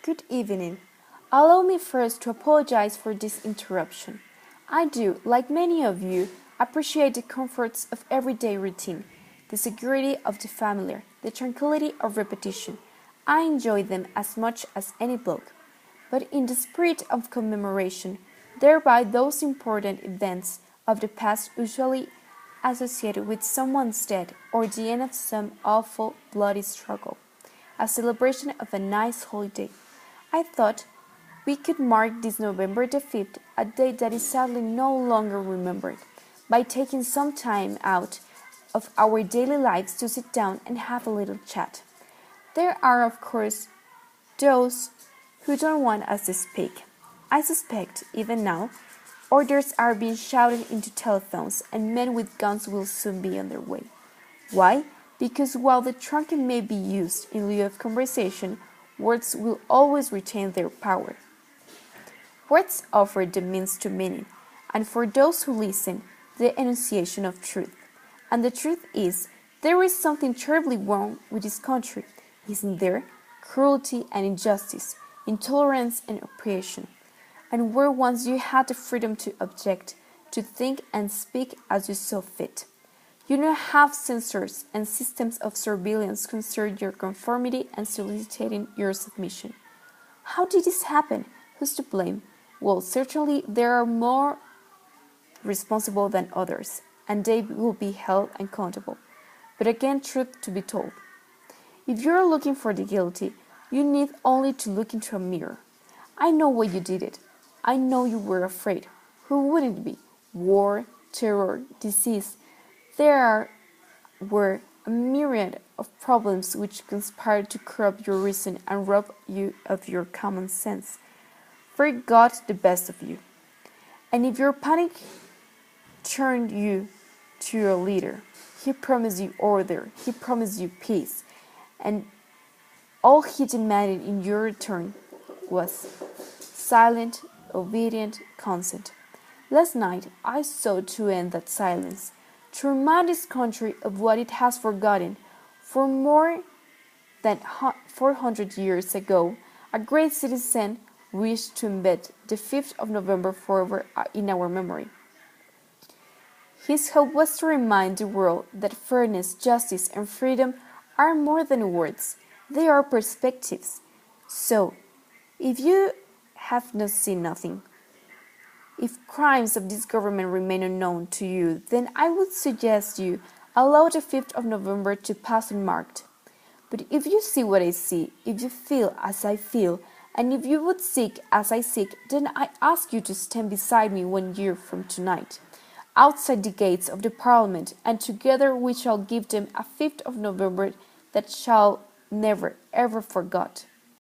Good evening. Allow me first to apologize for this interruption. I do, like many of you, appreciate the comforts of everyday routine, the security of the familiar, the tranquility of repetition. I enjoy them as much as any book. But in the spirit of commemoration, thereby those important events of the past usually associated with someone's death or the end of some awful, bloody struggle, a celebration of a nice holiday, I thought we could mark this November the 5th, a date that is sadly no longer remembered, by taking some time out of our daily lives to sit down and have a little chat. There are, of course, those who don't want us to speak. I suspect, even now, orders are being shouted into telephones and men with guns will soon be on their way. Why? Because while the trumpet may be used in lieu of conversation, words will always retain their power. Words offer the means to meaning, and for those who listen, the enunciation of truth. And the truth is, there is something terribly wrong with this country, isn't there? Cruelty and injustice, intolerance and oppression. And where once you had the freedom to object, to think and speak as you saw fit. You now have censors and systems of surveillance concerned your conformity and soliciting your submission. How did this happen? Who's to blame? Well, certainly there are more responsible than others, and they will be held accountable. But again, truth to be told. If you are looking for the guilty, you need only to look into a mirror. I know why you did it. I know you were afraid. Who wouldn't be? War, terror, disease. There were a myriad of problems which conspired to corrupt your reason and rob you of your common sense. Fear got the best of you. And if your panic turned you to your leader, he promised you order, he promised you peace, and all he demanded in your return was silent, obedient consent. Last night I sought to end that silence, to remind this country of what it has forgotten. For more than 400 years ago, a great citizen wished to embed the 5th of November forever in our memory. His hope was to remind the world that fairness, justice, and freedom are more than words, they are perspectives. So, if you have not seen nothing, if crimes of this government remain unknown to you, then I would suggest you allow the 5th of November to pass unmarked. But if you see what I see, if you feel as I feel, and if you would seek as I seek, then I ask you to stand beside me 1 year from tonight, outside the gates of the Parliament, and together we shall give them a 5th of November that shall never ever forgot.